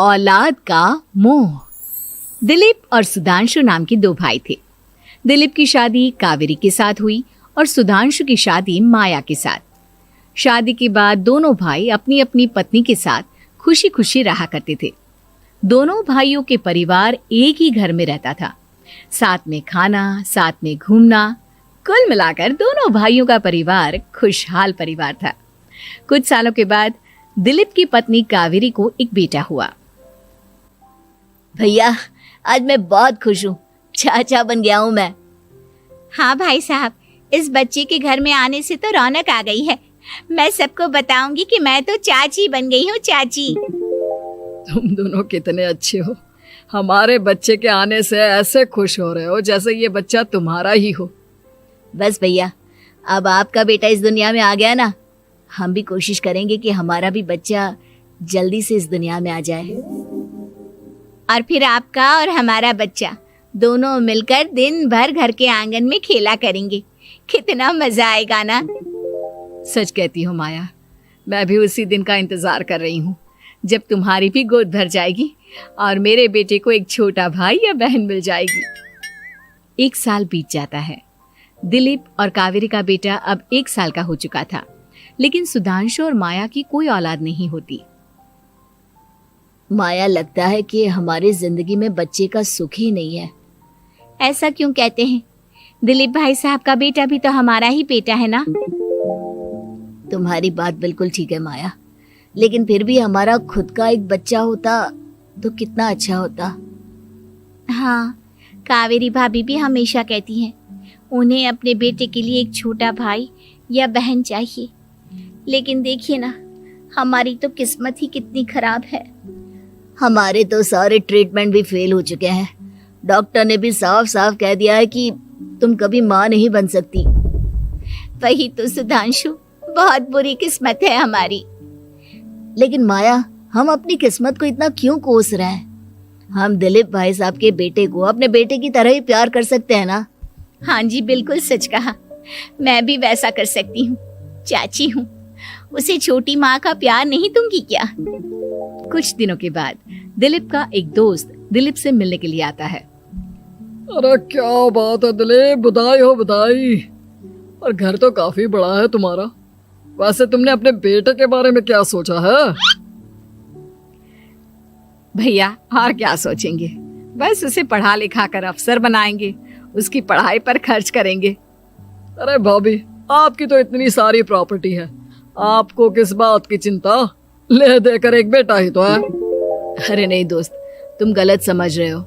औलाद का मोह। दिलीप और सुधांशु नाम के दो भाई थे। दिलीप की शादी कावेरी के साथ हुई और सुधांशु की शादी माया के साथ। शादी के बाद दोनों भाई अपनी अपनी पत्नी के साथ खुशी खुशी रहा करते थे। दोनों भाइयों के परिवार एक ही घर में रहता था, साथ में खाना, साथ में घूमना। कुल मिलाकर दोनों भाइयों का परिवार खुशहाल परिवार था। कुछ सालों के बाद दिलीप की पत्नी कावेरी को एक बेटा हुआ। भैया, आज मैं बहुत खुश हूँ, चाचा बन गया हूँ मैं। हाँ भाई साहब, इस बच्चे के घर में आने से तो रौनक आ गई है। मैं सबको बताऊंगी कि मैं तो चाची बन गई हूँ, चाची। तुम दोनों कितने अच्छे हो। हमारे बच्चे के आने से ऐसे खुश हो रहे हो जैसे ये बच्चा तुम्हारा ही हो। बस भैया, अब आपका बेटा इस दुनिया में आ गया ना, हम भी कोशिश करेंगे कि हमारा भी बच्चा जल्दी से इस दुनिया में आ जाए। और फिर आपका और हमारा बच्चा दोनों मिलकर दिन भर घर के आंगन में खेला करेंगे। कितना मजा आएगा ना। सच कहती हो माया, मैं भी उसी दिन का इंतजार कर रही हूँ जब तुम्हारी भी गोद भर जाएगी और मेरे बेटे को एक छोटा भाई या बहन मिल जाएगी। 1 साल बीत जाता है। दिलीप और कावेरी का बेटा अब 1 साल का हो चुका था, लेकिन सुधांशु और माया की कोई औलाद नहीं होती। माया, लगता है कि हमारी जिंदगी में बच्चे का सुख ही नहीं है। ऐसा क्यों कहते हैं? दिलीप भाई साहब का बेटा भी तो हमारा ही बेटा है ना। तुम्हारी बात बिल्कुल ठीक है माया, लेकिन फिर भी हमारा खुद का एक बच्चा होता तो कितना अच्छा होता। हाँ, कावेरी भाभी भी हमेशा कहती हैं उन्हें अपने बेटे के लिए एक छोटा भाई या बहन चाहिए। लेकिन देखिए ना, हमारी तो किस्मत ही कितनी खराब है। हमारे तो सारे ट्रीटमेंट भी फेल हो चुके हैं। डॉक्टर ने भी साफ साफ कह दिया है कि तुम कभी माँ नहीं बन सकती। वही तो सुधांशु, बहुत बुरी किस्मत है हमारी। लेकिन माया, हम अपनी किस्मत को इतना क्यों कोस रहे हैं? हम दिलीप भाई साहब के बेटे को अपने बेटे की तरह ही प्यार कर सकते हैं ना। हाँ जी, बिल्कुल सच कहा। मैं भी वैसा कर सकती हूँ। चाची हूँ, उसे छोटी माँ का प्यार नहीं दूंगी क्या? कुछ दिनों के बाद दिलीप का एक दोस्त दिलीप से मिलने के लिए आता है। अरे क्या बात है दिलीप, बधाई हो बधाई। और घर तो काफी बड़ा है तुम्हारा। वैसे तुमने अपने बेटे के बारे में क्या सोचा है? भैया, और क्या सोचेंगे, बस उसे पढ़ा लिखा कर अफसर बनाएंगे, उसकी पढ़ाई पर खर्च करेंगे। अरे भाभी, आपकी तो इतनी सारी प्रॉपर्टी है, आपको किस बात की चिंता? ले देकर एक बेटा ही तो है। अरे नहीं दोस्त, तुम गलत समझ रहे हो।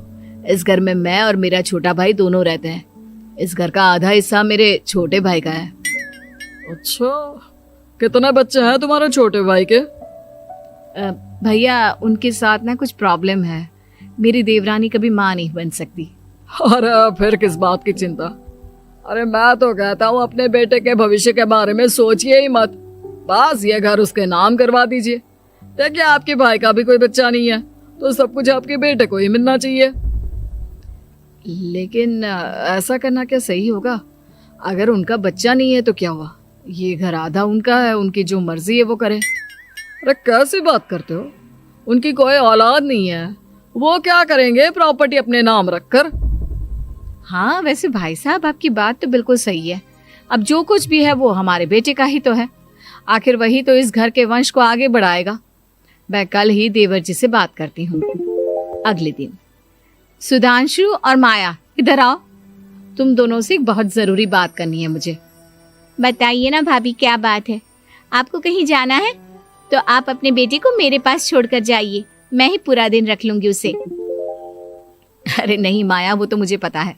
इस घर में मैं और मेरा छोटा भाई दोनों रहते हैं। इस घर का आधा हिस्सा मेरे छोटे भाई का है। अच्छा, कितने बच्चे हैं तुम्हारे छोटे भाई के? भैया, उनके साथ ना कुछ प्रॉब्लम है। मेरी देवरानी कभी माँ नहीं बन सकती। अरे फिर किस बात की चिंता? अरे मैं तो कहता हूँ अपने बेटे के भविष्य के बारे में सोचिए ही मत। बस ये घर उसके नाम करवा दीजिए। देखिए, आपके भाई का भी कोई बच्चा नहीं है तो सब कुछ आपके बेटे को ही मिलना चाहिए। लेकिन ऐसा करना क्या सही होगा? अगर उनका बच्चा नहीं है तो क्या हुआ? ये घर आधा उनका है, उनकी जो मर्जी है वो करे। अरे कैसी बात करते हो? उनकी कोई औलाद नहीं है, वो क्या करेंगे प्रॉपर्टी अपने नाम रखकर? हाँ, वैसे भाई साहब, आपकी बात तो बिल्कुल सही है। अब जो कुछ भी है वो हमारे बेटे का ही तो है। आखिर वही तो इस घर के वंश को आगे बढ़ाएगा। मैं कल ही देवर जी से बात करती हूँ। अगले दिन सुधांशु और माया, इधर आओ। तुम दोनों से एक बहुत जरूरी बात करनी है मुझे। बताइए ना भाभी, क्या बात है? आपको कहीं जाना है तो आप अपने बेटे को मेरे पास छोड़कर जाइए। मैं ही पूरा दिन रख लूंगी उसे। अरे नहीं माया, वो तो मुझे पता है।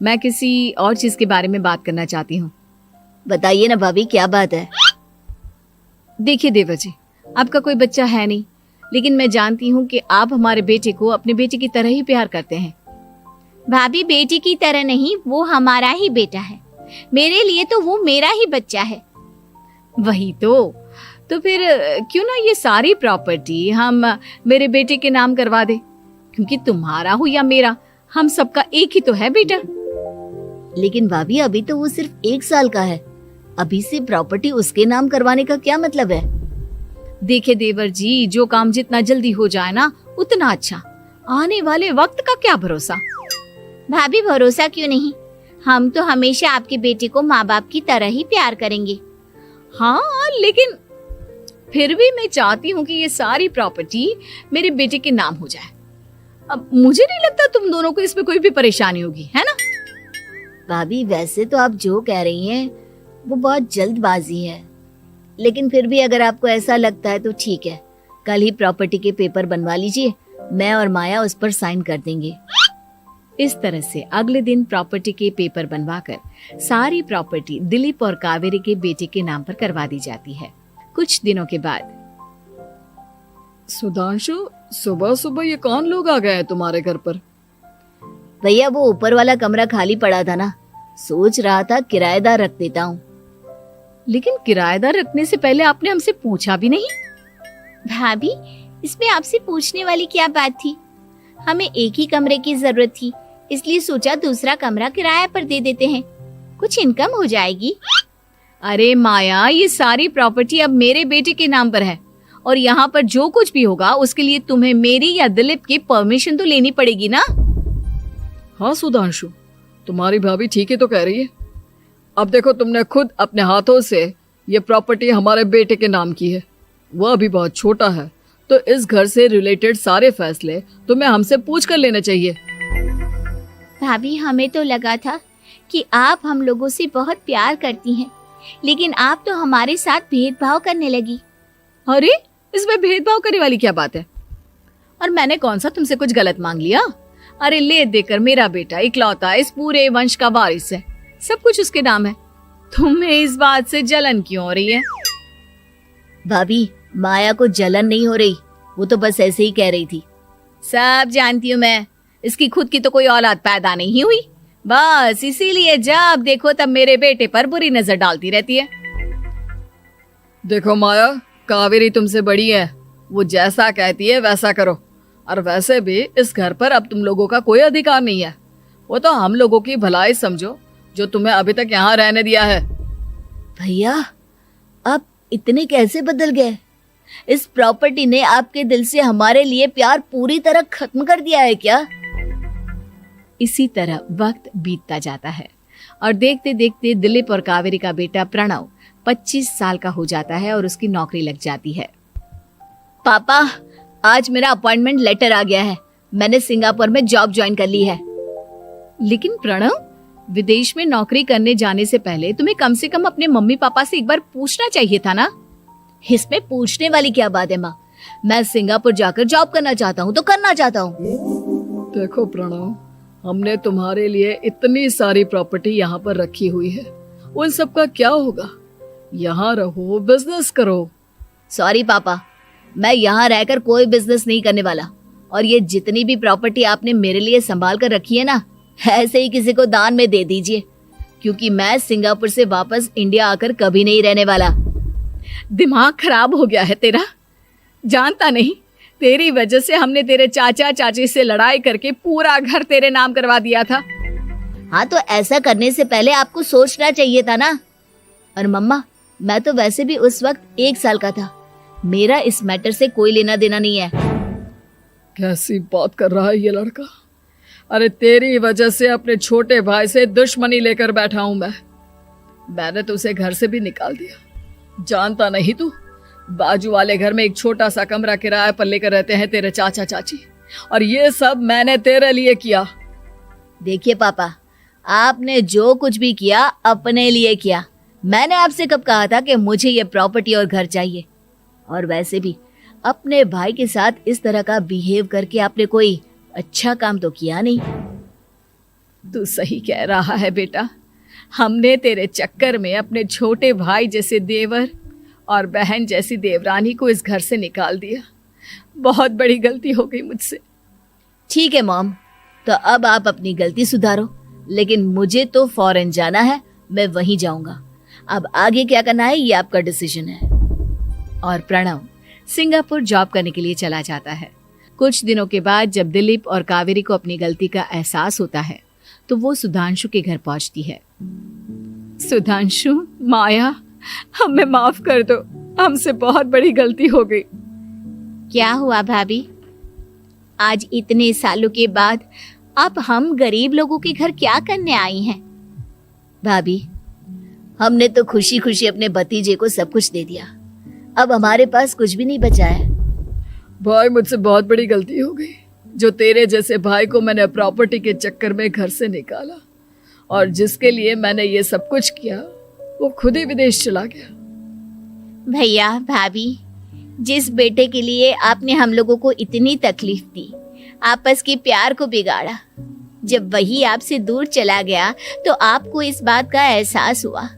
मैं किसी और चीज के बारे में बात करना चाहती हूँ। बताइए ना भाभी, क्या बात है? देखिए देवर जी, आपका कोई बच्चा है नहीं, लेकिन मैं जानती हूँ कि आप हमारे बेटे को अपने बेटे की तरह ही प्यार करते हैं। भाभी, बेटी की तरह नहीं, वो हमारा ही बेटा है। मेरे लिए तो वो मेरा ही बच्चा है। वही तो फिर क्यों ना ये सारी प्रॉपर्टी हम मेरे बेटे के नाम करवा दे, क्योंकि तुम्हारा हो या मेरा, हम सबका एक ही तो है बेटा। लेकिन भाभी, अभी तो वो सिर्फ 1 साल का है। अभी से प्रॉपर्टी उसके नाम करवाने का क्या मतलब है? देखे देवर जी, जो काम जितना जल्दी हो जाए ना उतना अच्छा। आने वाले वक्त का क्या भरोसा। भाभी भरोसा क्यों नहीं, हम तो हमेशा आपके बेटे को माँ बाप की तरह ही प्यार करेंगे। हाँ, लेकिन फिर भी मैं चाहती हूँ कि ये सारी प्रॉपर्टी मेरे बेटे के नाम हो जाए। अब मुझे नहीं लगता तुम दोनों को इसमें कोई भी परेशानी होगी, है ना? भाभी वैसे तो आप जो कह रही हैं वो बहुत जल्दबाजी है, लेकिन फिर भी अगर आपको ऐसा लगता है तो ठीक है, कल ही प्रॉपर्टी के पेपर बनवा लीजिए, मैं और माया उस पर साइन कर देंगे। इस तरह से अगले दिन प्रॉपर्टी के पेपर बनवाकर सारी प्रॉपर्टी दिलीप और कावेरी के बेटे के नाम पर करवा दी जाती है। कुछ दिनों के बाद सुधांशु, सुबह सुबह ये कौन लोग आ गए हैं तुम्हारे घर पर? भैया वो ऊपर वाला कमरा खाली पड़ा था ना, सोच रहा था किराएदार रख देता हूँ। लेकिन किराएदार रखने से पहले आपने हमसे पूछा भी नहीं। भाभी इसमें आपसे पूछने वाली क्या बात थी, हमें एक ही कमरे की जरूरत थी, इसलिए सोचा दूसरा कमरा किराया पर दे देते हैं, कुछ इनकम हो जाएगी। अरे माया, ये सारी प्रॉपर्टी अब मेरे बेटे के नाम पर है और यहाँ पर जो कुछ भी होगा उसके लिए तुम्हें मेरी या दिलीप की परमिशन तो लेनी पड़ेगी ना। हाँ सुधांशु, तुम्हारी भाभी ठीक ही तो कह रही है। अब देखो, तुमने खुद अपने हाथों से ये प्रॉपर्टी हमारे बेटे के नाम की है, वह अभी बहुत छोटा है, तो इस घर से रिलेटेड सारे फैसले तुम्हें हमसे पूछ कर लेने चाहिए। भाभी हमें तो लगा था कि आप हम लोगों से बहुत प्यार करती हैं, लेकिन आप तो हमारे साथ भेदभाव करने लगी। अरे इसमें भेदभाव करने वाली क्या बात है? और मैंने कौन सा तुमसे कुछ गलत मांग लिया? अरे ले देकर मेरा बेटा इकलौता इस पूरे वंश का वारिस है, सब कुछ उसके नाम है। तुम्हें इस बात से जलन क्यों हो रही है? भाभी माया को जलन नहीं हो रही, वो तो बस ऐसे ही कह रही थी। सब जानती हूँ मैं, इसकी खुद की तो कोई औलाद पैदा नहीं हुई, बस इसीलिए जब देखो तब मेरे बेटे पर बुरी नजर डालती रहती है। देखो माया, कावेरी तुमसे बड़ी है, वो जैसा कहती है वैसा करो। और वैसे भी इस घर पर अब तुम लोगों का कोई अधिकार नहीं है, वो तो हम लोगों की भलाई समझो जो तुम्हें अभी तक यहाँ रहने दिया है। भैया आप इतने कैसे बदल गए? इस प्रॉपर्टी ने आपके दिल से हमारे लिए प्यार पूरी तरह खत्म कर दिया है क्या? इसी तरह वक्त बीतता जाता है और देखते देखते दिलीप और कावेरी का बेटा प्रणव 25 साल का हो जाता है और उसकी नौकरी लग जाती है। पापा आज मेरा अपॉइंटमेंट लेटर आ गया है, मैंने सिंगापुर में जॉब ज्वाइन कर ली है। लेकिन प्रणव, विदेश में नौकरी करने जाने से पहले तुम्हें कम से कम अपने मम्मी पापा से एक बार पूछना चाहिए था ना। इसमें पूछने वाली क्या बात है माँ, मैं सिंगापुर जाकर जॉब करना चाहता हूँ तो करना चाहता हूँ। देखो प्रणव, हमने तुम्हारे लिए इतनी सारी प्रॉपर्टी यहाँ पर रखी हुई है, उन सब का क्या होगा? यहाँ रहो, बिजनेस करो। सॉरी पापा, मैं यहाँ रहकर कोई बिजनेस नहीं करने वाला, और ये जितनी भी प्रॉपर्टी आपने मेरे लिए संभाल कर रखी है ना, ऐसे ही किसी को दान में दे दीजिए, क्योंकि मैं सिंगापुर से वापस इंडिया आकर कभी नहीं रहने वाला। दिमाग खराब हो गया है तेरा, जानता नहीं तेरी वजह से हमने तेरे चाचा चाची से लड़ाई करके पूरा घर तेरे नाम करवा दिया था। हाँ तो ऐसा करने से पहले आपको सोचना चाहिए था ना। और मम्मा, मैं तो वैसे भी उस वक्त 1 साल का था, मेरा इस मैटर से कोई लेना देना नहीं है। कैसी बात कर रहा है ये लड़का? अरे तेरी वजह से अपने छोटे भाई से दुश्मनी लेकर बैठा हूं मैंने तो उसे घर से भी निकाल दिया। जानता नहीं तू, बाजू वाले घर में एक छोटा सा कमरा किराए पर लेकर रहते हैं तेरे चाचा चाची, और ये सब मैंने तेरे लिए किया। देखिए पापा, आपने जो कुछ भी किया अपने लिए किया। मैंने आपसे कब कहा था कि मुझे ये प्रॉपर्टी और घर चाहिए? और वैसे भी अपने भाई के साथ इस तरह का बिहेव करके आपने कोई अच्छा काम तो किया नहीं। तू सही कह रहा है बेटा, हमने तेरे चक्कर में अपने छोटे भाई जैसे देवर और बहन जैसी देवरानी को इस घर से निकाल दिया। बहुत बड़ी गलती हो गई मुझसे। ठीक है मॉम, तो अब आप अपनी गलती सुधारो, लेकिन मुझे तो फॉरेन जाना है, मैं वहीं जाऊंगा। अब आगे क्या करना है ये आपका डिसीजन है। और प्रणव सिंगापुर जॉब करने के लिए चला जाता है। कुछ दिनों के बाद जब दिलीप और कावेरी को अपनी गलती का एहसास होता है तो वो सुधांशु के घर पहुंचती है। सुधांशु, माया, हमें माफ कर दो, हमसे बहुत बड़ी गलती हो गई। क्या हुआ भाभी? आज इतने सालों के बाद आप हम गरीब लोगों के घर क्या करने आई हैं? भाभी, हमने तो खुशी खुशी अपने भतीजे को सब कुछ दे दिया, अब हमारे पास कुछ भी नहीं बचा है। भाई, मुझसे बहुत बड़ी गलती हो गई। जो तेरे जैसे भाई को मैंने प्रॉपर्टी के चक्कर में घर से निकाला और जिसके लिए मैंने ये सब कुछ किया, वो खुद ही विदेश चला गया। भैया भाभी, जिस बेटे के लिए आपने हम लोगों को इतनी तकलीफ दी, आपस के प्यार को बिगाड़ा, जब वही आपसे दूर चला गया तो आपको इस बात का एहसास हुआ।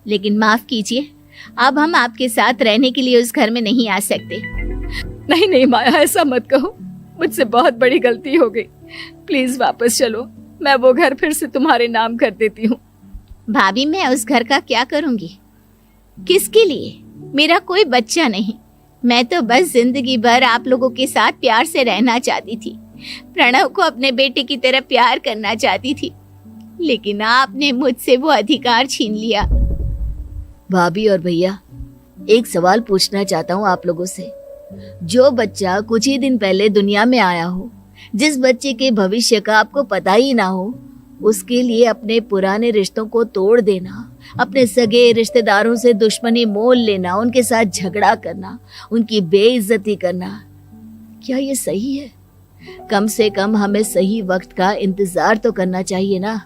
लेकिन माफ कीजिए, अब हम आपके साथ रहने के लिए उस घर में नहीं आ सकते। नहीं नहीं माया, ऐसा मत कहो। मुझसे बहुत बड़ी गलती हो गई। प्लीज वापस चलो, मैं वो घर फिर से तुम्हारे नाम कर देती हूँ। भाभी, मैं उस घर का क्या करूंगी? किसके लिए? मेरा कोई बच्चा नहीं। मैं तो बस जिंदगी भर आप लोगों के साथ प्यार से रहना चाहती थी। प्रणव को अपने बेटे की तरह प्यार करना चाहती थी, लेकिन आपने मुझसे वो अधिकार छीन लिया। भाभी और भैया, एक सवाल पूछना चाहता हूँ आप लोगों से। जो बच्चा कुछ ही दिन पहले दुनिया में आया हो, जिस बच्चे के भविष्य का आपको पता ही ना हो, उसके लिए अपने पुराने रिश्तों को तोड़ देना, अपने सगे रिश्तेदारों से दुश्मनी मोल लेना, उनके साथ झगड़ा करना, उनकी बेइज्जती करना, क्या ये सही है? कम से कम हमें सही वक्त का इंतजार तो करना चाहिए ना।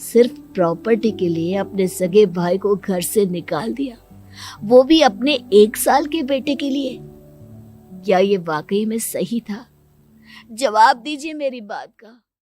सिर्फ प्रॉपर्टी के लिए अपने सगे भाई को घर से निकाल दिया, वो भी अपने 1 साल के बेटे के लिए। क्या ये वाकई में सही था? जवाब दीजिए मेरी बात का।